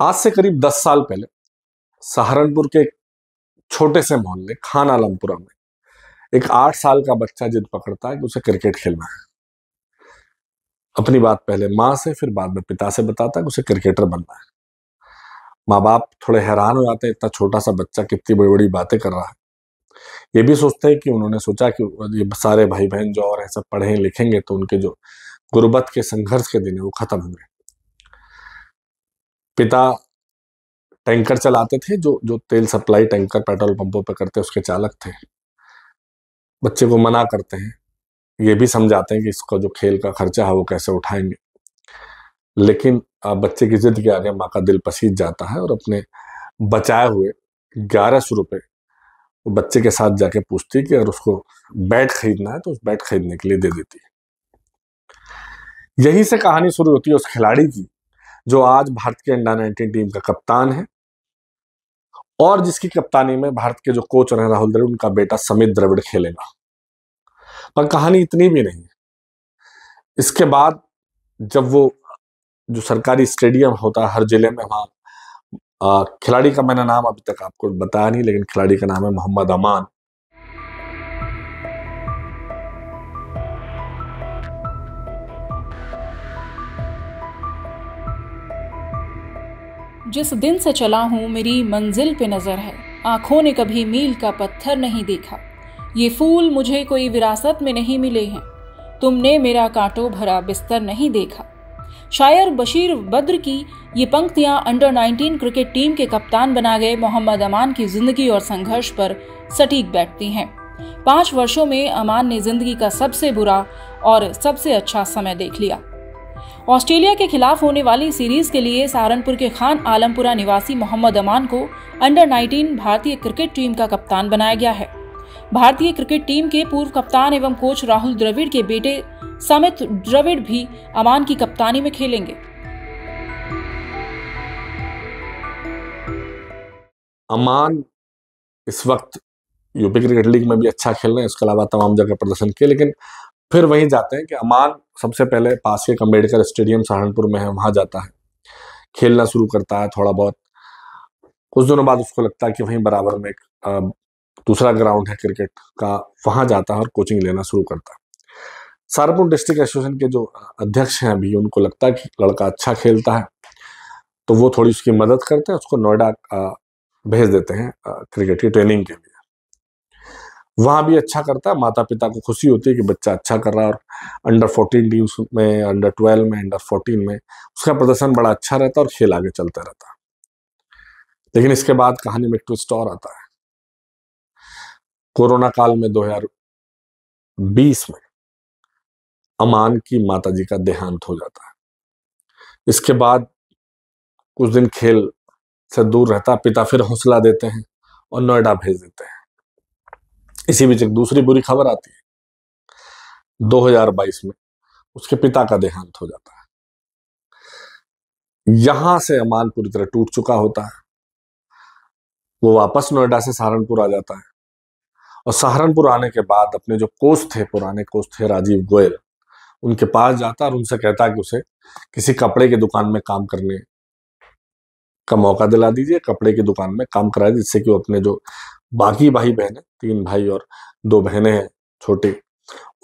आज से करीब 10 साल पहले सहारनपुर के एक छोटे से मोहल्ले खान आलमपुरा में एक 8 साल का बच्चा जिद पकड़ता है कि उसे क्रिकेट खेलना है। अपनी बात पहले माँ से फिर बाद में पिता से बताता है कि उसे क्रिकेटर बनना है। माँ बाप थोड़े हैरान हो जाते हैं, इतना छोटा सा बच्चा कितनी बड़ी बड़ी बातें कर रहा है। ये भी सोचते हैं कि उन्होंने सोचा कि ये सारे भाई बहन जो और हैं सब पढ़े लिखेंगे तो उनके जो गुर्बत के संघर्ष के दिन है वो खत्म होंगे। पिता टैंकर चलाते थे, जो तेल सप्लाई टैंकर पेट्रोल पंपों पर करते उसके चालक थे। बच्चे को मना करते हैं, ये भी समझाते हैं कि इसका जो खेल का खर्चा है वो कैसे उठाएंगे, लेकिन बच्चे की जिद के आगे माँ का दिल पसीज जाता है और अपने बचाए हुए 1100 रुपए वो बच्चे के साथ जाके पूछती है कि अगर उसको बैट खरीदना है तो उस बैट खरीदने के लिए दे देती है। यहीं से कहानी शुरू होती है उस खिलाड़ी की जो आज भारत के अंडर 19 टीम का कप्तान है और जिसकी कप्तानी में भारत के जो कोच रहे राहुल द्रविड़, उनका बेटा समित द्रविड़ खेलेगा। पर कहानी इतनी भी नहीं है। इसके बाद जब वो जो सरकारी स्टेडियम होता है हर जिले में, वहां खिलाड़ी का मैंने नाम अभी तक आपको बताया नहीं, लेकिन खिलाड़ी का नाम है मोहम्मद अमान। जिस दिन से चला हूं मेरी मंजिल पे नजर है, आंखों ने कभी मील का पत्थर नहीं देखा। ये फूल मुझे कोई विरासत में नहीं मिले हैं, तुमने मेरा कांटों भरा बिस्तर नहीं देखा। शायर बशीर बद्र की ये पंक्तियां अंडर 19 क्रिकेट टीम के कप्तान बना गए मोहम्मद अमान की जिंदगी और संघर्ष पर सटीक बैठती हैं। 5 वर्षों में अमान ने जिंदगी का सबसे बुरा और सबसे अच्छा समय देख लिया। ऑस्ट्रेलिया के खिलाफ होने वाली सीरीज के लिए सहारनपुर के खान आलमपुरा निवासी मोहम्मद अमान को अंडर 19 भारतीय क्रिकेट टीम का कप्तान बनाया गया है। भारतीय क्रिकेट टीम के पूर्व कप्तान एवं कोच राहुल द्रविड़ के बेटे समित द्रविड़ भी अमान की कप्तानी में खेलेंगे। अमान इस वक्त यूपी क्रिकेट लीग में भी अच्छा खेल रहे हैं, इसके अलावा तमाम जगह प्रदर्शन किए, लेकिन फिर वहीं जाते हैं कि अमान सबसे पहले पास के अम्बेडकर स्टेडियम सहारनपुर में है, वहां जाता है, खेलना शुरू करता है थोड़ा बहुत। कुछ दिनों बाद उसको लगता है कि वहीं बराबर में एक दूसरा ग्राउंड है क्रिकेट का, वहां जाता है और कोचिंग लेना शुरू करता है। सहारनपुर डिस्ट्रिक्ट एसोसिएशन के जो अध्यक्ष हैं अभी, उनको लगता है कि लड़का अच्छा खेलता है, तो वो थोड़ी उसकी मदद करते हैं, उसको नोएडा भेज देते हैं क्रिकेट की ट्रेनिंग के लिए। वहां भी अच्छा करता है, माता पिता को खुशी होती है कि बच्चा अच्छा कर रहा है और अंडर 14 टीम्स में, अंडर 12 में, अंडर 14 में उसका प्रदर्शन बड़ा अच्छा रहता है और खेल आगे चलता रहता है। लेकिन इसके बाद कहानी में एक ट्विस्ट और आता है। कोरोना काल में 2020 में अमान की माताजी का देहांत हो जाता है। इसके बाद कुछ दिन खेल से दूर रहता, पिता फिर हौसला देते हैं और नोएडा भेज देते हैं। इसी बीच एक दूसरी बुरी खबर आती है। 2022 में उसके पिता का देहांत हो जाता है। यहां से अमान पूरी तरह टूट चुका होता है। वो वापस नोएडा से सहारनपुर आ जाता है और सहारनपुर आने के बाद अपने जो कोच थे, पुराने कोच थे राजीव गोयल, उनके पास जाता है और उनसे कहता है कि उसे किसी कपड़े की दुकान में काम करने का मौका दिला दीजिए, कपड़े की दुकान में काम करा दीजिए, जिससे कि वो अपने जो बाकी भाई बहन है, 3 भाई और 2 बहनें हैं छोटी,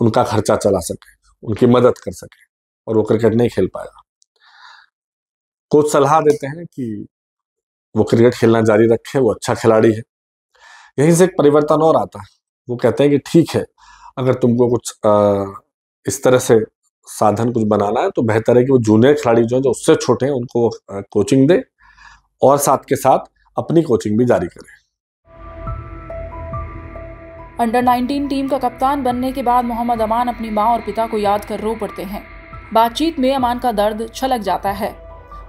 उनका खर्चा चला सके, उनकी मदद कर सके और वो क्रिकेट नहीं खेल पाएगा। कोच सलाह देते हैं कि वो क्रिकेट खेलना जारी रखे, वो अच्छा खिलाड़ी है। यहीं से एक परिवर्तन और आता है। वो कहते हैं कि ठीक है, अगर तुमको कुछ इस तरह से साधन कुछ बनाना है तो बेहतर है कि वो जूनियर खिलाड़ी जो उससे छोटे हैं उनको कोचिंग दे और साथ के साथ अपनी कोचिंग भी जारी करें। अंडर 19 टीम का कप्तान बनने के बाद मोहम्मद अमान अपनी मां और पिता को याद कर रो पड़ते हैं। बातचीत में अमान का दर्द छलक जाता है।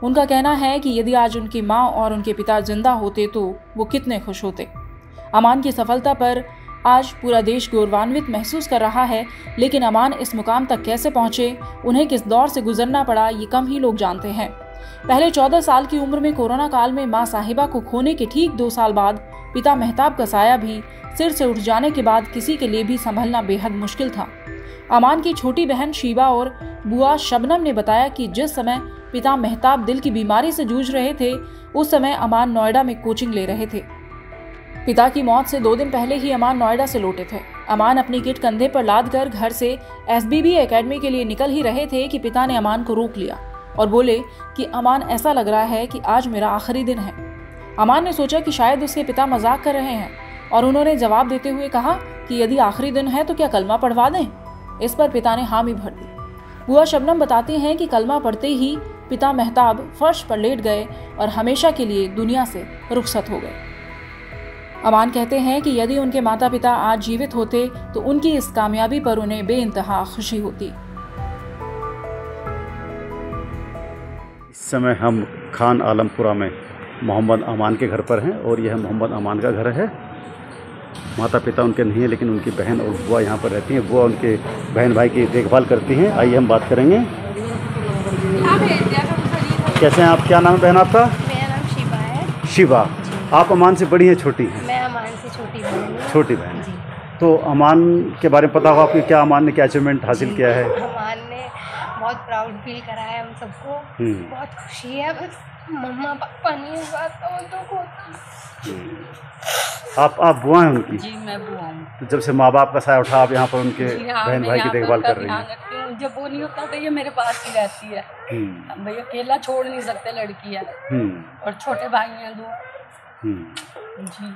उनका कहना है कि यदि आज उनकी मां और उनके पिता जिंदा होते तो वो कितने खुश होते। अमान की सफलता पर आज पूरा देश गौरवान्वित महसूस कर रहा है, लेकिन अमान इस मुकाम तक कैसे पहुंचे, उन्हें किस दौर से गुजरना पड़ा, ये कम ही लोग जानते हैं। पहले 14 साल की उम्र में कोरोना काल में मां साहिबा को खोने के ठीक 2 साल बाद पिता मेहताब का साया भी सिर से उठ जाने के बाद किसी के लिए भी संभलना बेहद मुश्किल था। अमान की छोटी बहन शीबा और बुआ शबनम ने बताया कि जिस समय पिता मेहताब दिल की बीमारी से जूझ रहे थे, उस समय अमान नोएडा में कोचिंग ले रहे थे। पिता की मौत से 2 दिन पहले ही अमान नोएडा से लौटे थे। अमान अपनी किट कंधे पर लाद कर घर से SBB एकेडमी के लिए निकल ही रहे थे कि पिता ने अमान को रोक लिया और बोले कि अमान, ऐसा लग रहा है कि आज मेरा आखिरी दिन है। अमान ने सोचा कि शायद उसके पिता मजाक कर रहे हैं और उन्होंने जवाब देते हुए कहा कि यदि आखिरी दिन है तो क्या कलमा पढ़वा दें। इस पर पिता ने हामी भर दी। बुआ शबनम बताती हैं कि कलमा पढ़ते ही पिता मेहताब फर्श पर लेट गए और हमेशा के लिए दुनिया से रुखसत हो गए। अमान कहते हैं कि यदि उनके माता पिता आज जीवित होते तो उनकी इस कामयाबी पर उन्हें बेइंतहा खुशी होती। इस समय हम खान आलमपुरा में मोहम्मद अमान के घर पर हैं और यह मोहम्मद अमान का घर है। माता पिता उनके नहीं है, लेकिन उनकी बहन और बुआ यहाँ पर रहती हैं। बुआ उनके बहन भाई की देखभाल करती हैं। आइए हम बात करेंगे। कैसे हैं आप? क्या नाम है बहन आपका? मेरा नाम शिवा है। शिवा, आप अमान से बड़ी हैं छोटी हैं? मैं अमान से छोटी बहन हूँ। छोटी बहन। तो अमान के बारे में पता होगा आपको, क्या अमान ने क्या अचीवमेंट हासिल किया है? अमान ने बहुत प्राउड फील करा है हम सबको। बहुत खुशी है, बस मम्मा पापा नहीं हुआ तो दुख होता। आप बुआ हैं उनकी? जी, मैं बुआ हूँ। तो जब से माँ बाप का साया उठा, आप यहाँ पर उनके बहन भाई की देखभाल कर रही हैं? जब वो नहीं होता तो ये मेरे पास ही रहती है। भाई अकेला छोड़ नहीं सकते, लड़की है और छोटे भाई हैं 2। जी।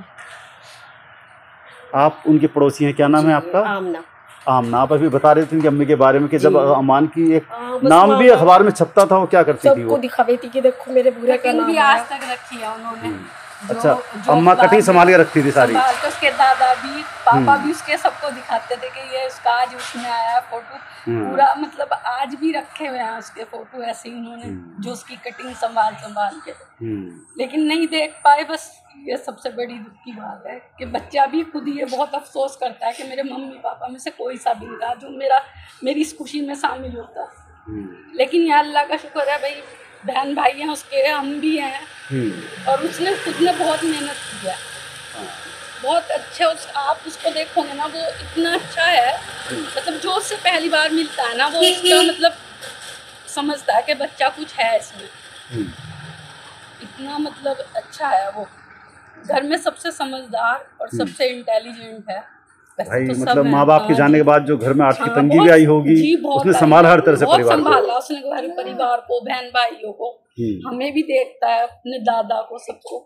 आप उनके पड़ोसी हैं, क्या नाम है आपका? आमना। आमना, आप अभी बता रहे थे उनकी अम्मी के बारे में कि जब अमान की एक नाम भी अखबार में छपता था, वो क्या करती थी? वो दिखाती थी कि देखो मेरे पूरे का नाम भी आज तक रखी है उन्होंने। अच्छा, अम्मा कटिंग संभाल के रखती थी सारी? तो उसके दादा भी, पापा भी उसके सबको दिखाते थे कि ये उसका आज उसमें आया फोटो पूरा, मतलब आज भी रखे हुए हैं उसके फोटो ऐसे ही उन्होंने, जो उसकी कटिंग संभाल के। लेकिन नहीं देख पाए, बस ये सबसे बड़ी दुख की बात है कि बच्चा भी खुद ये बहुत अफसोस करता है कि मेरे मम्मी पापा में से कोई सा भी नहीं था जो मेरी इस खुशी में शामिल होता। लेकिन यहाँ अल्लाह का शुक्र है, भाई बहन भाई हैं उसके, हम भी हैं और उसने खुद ने बहुत मेहनत किया, बहुत अच्छे। आप उसको देखोगे ना, वो इतना अच्छा है, मतलब जो उससे पहली बार मिलता है ना, वो उसका मतलब समझता है कि बच्चा कुछ है इसमें, इतना मतलब अच्छा है वो। घर में सबसे समझदार और सबसे इंटेलिजेंट है भाई। तो मतलब माँ बाप के जाने के बाद जो घर में आर्थिक तंगी भी आई होगी, उसने संभाला हर तरह से परिवार को। संभाला उसने घर परिवार को, बहन भाइयों को, हमें भी देखता है, अपने दादा को, सबको।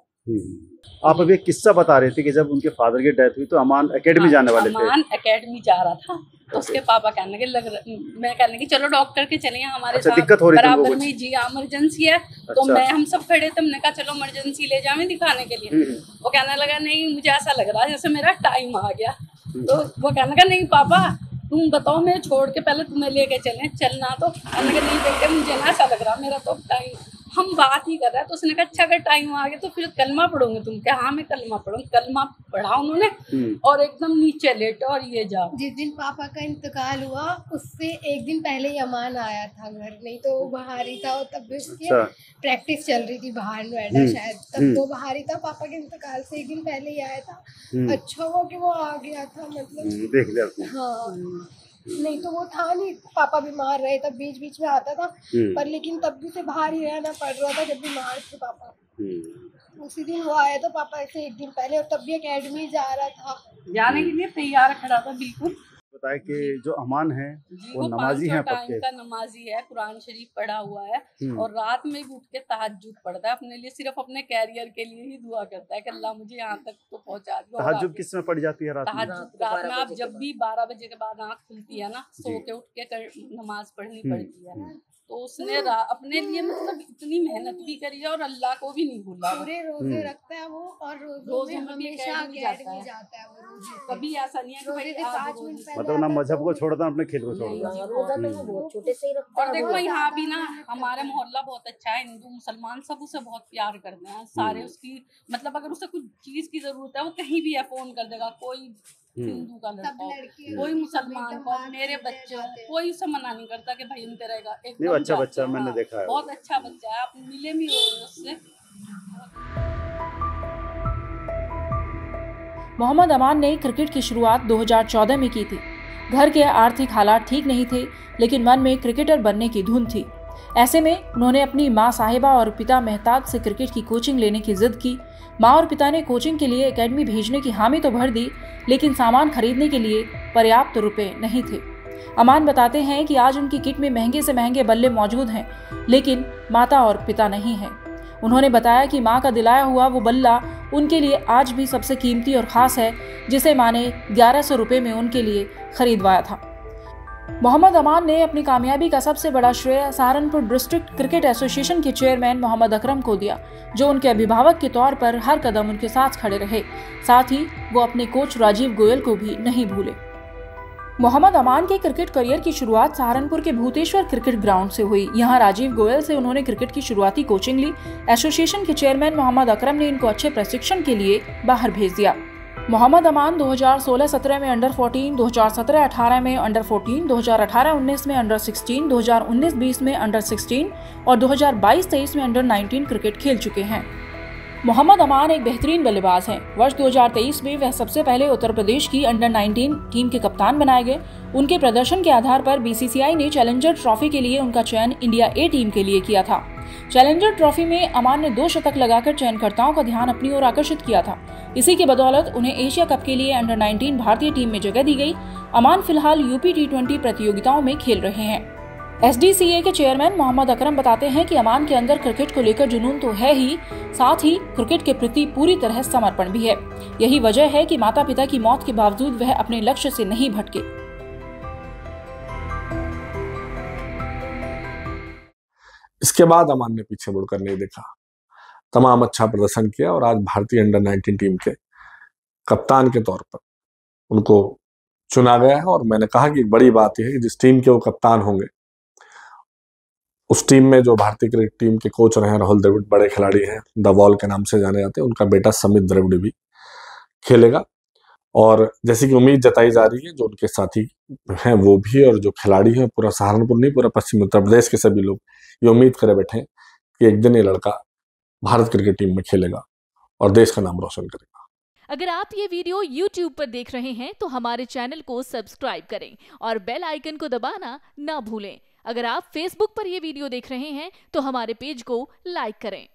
आप अभी एक किस्सा बता रहे थे कि जब उनके फादर की डेथ हुई तो अमान एकेडमी जाने वाले थे। अमान एकेडमी जा रहा था तो उसके पापा कहने के मैं कहने की चलो डॉक्टर के चले हमारे साथ, दिक्कत हो रही बराबर में। जी इमरजेंसी है। तो मैं हम सब खड़े थे, हमने कहा चलो इमरजेंसी ले जाए दिखाने के लिए। वो कहने लगा नहीं, मुझे ऐसा लग रहा है जैसे मेरा टाइम आ गया। तो वो कहने लगा नहीं पापा तुम बताओ, मैं छोड़ के पहले तुम्हें लेके चलना। तो कहने लगा नहीं बेटे, मुझे ना ऐसा लग रहा, मेरा तो टाइम, हम बात ही कर रहे हैं। तो उसने कहा अच्छा अगर टाइम आ गया तो फिर कलमा पढ़ोगे तुम? क्या? हाँ मैं कलमा पढ़ूंगी। कलमा पढ़ा उन्होंने और एकदम नीचे लेटे और ये जाओ। जिस दिन पापा का इंतकाल हुआ उससे एक दिन पहले ही अमान आया था घर, नहीं तो वो बाहर ही था। और तब भी उसकी प्रैक्टिस चल रही थी बाहर नोएडा शायद, तब वो बाहर ही था। पापा के इंतकाल से एक दिन पहले ही आया था। अच्छा हुआ कि वो आ गया था, मतलब देख लिया। हाँ, नहीं तो वो था नहीं, पापा बीमार रहे तब बीच बीच में आता था, पर लेकिन तब भी उसे बाहर ही रहना पड़ रहा था जब बीमार थे पापा। उसी दिन वो आया था पापा से एक दिन पहले, और तब भी एकेडमी जा रहा था, जाने के लिए तैयार खड़ा था बिल्कुल। बताया कि जो अमान है वो नमाजी है, पक्के का नमाजी है, कुरान शरीफ पढ़ा हुआ है और रात में भी उठ के तहज्जुद पढ़ता है। अपने लिए, सिर्फ अपने कैरियर के लिए ही दुआ करता है कि अल्लाह मुझे यहाँ तक तो पहुँचा दो। तहज्जुद किस में पढ़ जाती है? रात में आप जब भी 12 बजे के बाद आँख खुलती है ना, सो के उठ के नमाज पढ़नी पड़ती है। तो उसने अपने लिए मतलब इतनी मेहनत भी करी है और अल्लाह को भी नहीं भूला। पूरे रोजे रखता है वो, और रोजे हमेशा अकेडमी जाता है वो। कभी ऐसा नहीं है कि भाई 5 मिनट मतलब ना मजहब को छोड़ता अपने खेल को छोड़ता। बहुत छोटे से ही रखता है। और देखो यहाँ भी ना हमारे मोहल्ला बहुत अच्छा है, हिंदू मुसलमान सब उसे बहुत प्यार करते हैं सारे। उसकी मतलब अगर उसे कुछ चीज की जरूरत है वो कहीं भी है फोन कर देगा। कोई हिंदू का लड़का, कोई मुसलमान को, मेरे बच्चे, कोई उसे मना नहीं करता कि भाई उनते रहेगा। एकदम अच्छा बच्चा, मैंने देखा है, बहुत अच्छा बच्चा है। आप मिले भी हो उससे। मोहम्मद अमान ने क्रिकेट की शुरुआत 2014 में की थी। घर के आर्थिक हालात ठीक नहीं थे, लेकिन मन में क्रिकेटर बनने की धुन थी। ऐसे में उन्होंने अपनी मां साहिबा और पिता मेहताब से क्रिकेट की कोचिंग लेने की जिद की। मां और पिता ने कोचिंग के लिए एकेडमी भेजने की हामी तो भर दी, लेकिन सामान खरीदने के लिए पर्याप्त रुपए नहीं थे। अमान बताते हैं कि आज उनकी किट में महंगे से महंगे बल्ले मौजूद हैं, लेकिन माता और पिता नहीं हैं। उन्होंने बताया कि मां का दिलाया हुआ वो बल्ला उनके लिए आज भी सबसे कीमती और खास है, जिसे मां ने 1100 रुपए में उनके लिए खरीदवाया था। मोहम्मद अमान ने अपनी कामयाबी का सबसे बड़ा श्रेय सहारनपुर डिस्ट्रिक्ट क्रिकेट एसोसिएशन के चेयरमैन मोहम्मद अकरम को दिया, जो उनके अभिभावक के तौर पर हर कदम उनके साथ खड़े रहे। साथ ही वो अपने कोच राजीव गोयल को भी नहीं भूले। मोहम्मद अमान के क्रिकेट करियर की शुरुआत सहारनपुर के भूतेश्वर क्रिकेट ग्राउंड से हुई। यहाँ राजीव गोयल से उन्होंने क्रिकेट की शुरुआती कोचिंग ली। एसोसिएशन के चेयरमैन मोहम्मद अकरम ने इनको अच्छे प्रशिक्षण के लिए बाहर भेज दिया। मोहम्मद अमान 2016-17 में अंडर 14, 2017-18 में अंडर 14, 2018-19 में अंडर 16, 2019-20 में अंडर 16 और 2022-23 में अंडर 19 क्रिकेट खेल चुके हैं। मोहम्मद अमान एक बेहतरीन बल्लेबाज हैं। वर्ष 2023 में वह सबसे पहले उत्तर प्रदेश की अंडर 19 टीम के कप्तान बनाए गए। उनके प्रदर्शन के आधार पर बीसीसीआई ने चैलेंजर ट्रॉफी के लिए उनका चयन इंडिया ए टीम के लिए किया था। चैलेंजर ट्रॉफी में अमान ने 2 शतक लगाकर चयनकर्ताओं का ध्यान अपनी ओर आकर्षित किया था। इसी की बदौलत उन्हें एशिया कप के लिए अंडर 19 भारतीय टीम में जगह दी गई। अमान फिलहाल यूपी T20 प्रतियोगिताओं में खेल रहे हैं। SDCA के चेयरमैन मोहम्मद अकरम बताते हैं कि अमान के अंदर क्रिकेट को लेकर जुनून तो है ही, साथ ही क्रिकेट के प्रति पूरी तरह समर्पण भी है। यही वजह है कि माता पिता की मौत के बावजूद वह अपने लक्ष्य से नहीं भटके। इसके बाद अमान ने पीछे मुड़कर नहीं देखा, तमाम अच्छा प्रदर्शन किया और आज भारतीय अंडर 19 टीम के कप्तान के तौर पर उनको चुना गया है। और मैंने कहा कि एक बड़ी बात यह है कि जिस टीम के वो कप्तान होंगे, उस टीम में जो भारतीय क्रिकेट टीम के कोच रहे हैं राहुल द्रविड़, बड़े खिलाड़ी हैं, द वॉल के नाम से जाने जाते हैं, उनका बेटा समित द्रविड़ भी खेलेगा। और जैसी कि उम्मीद जताई जा रही है, जो उनके साथी हैं वो भी, और जो खिलाड़ी हैं, पूरा सहारनपुर नहीं, पूरा पश्चिमी उत्तर प्रदेश के सभी लोग ये उम्मीद करे बैठे हैं कि एक दिन ये लड़का भारत क्रिकेट टीम में खेलेगा और देश का नाम रोशन करेगा। अगर आप ये वीडियो YouTube पर देख रहे हैं तो हमारे चैनल को सब्सक्राइब करें और बेल आइकन को दबाना ना भूलें। अगर आप Facebook पर ये वीडियो देख रहे हैं तो हमारे पेज को लाइक करें।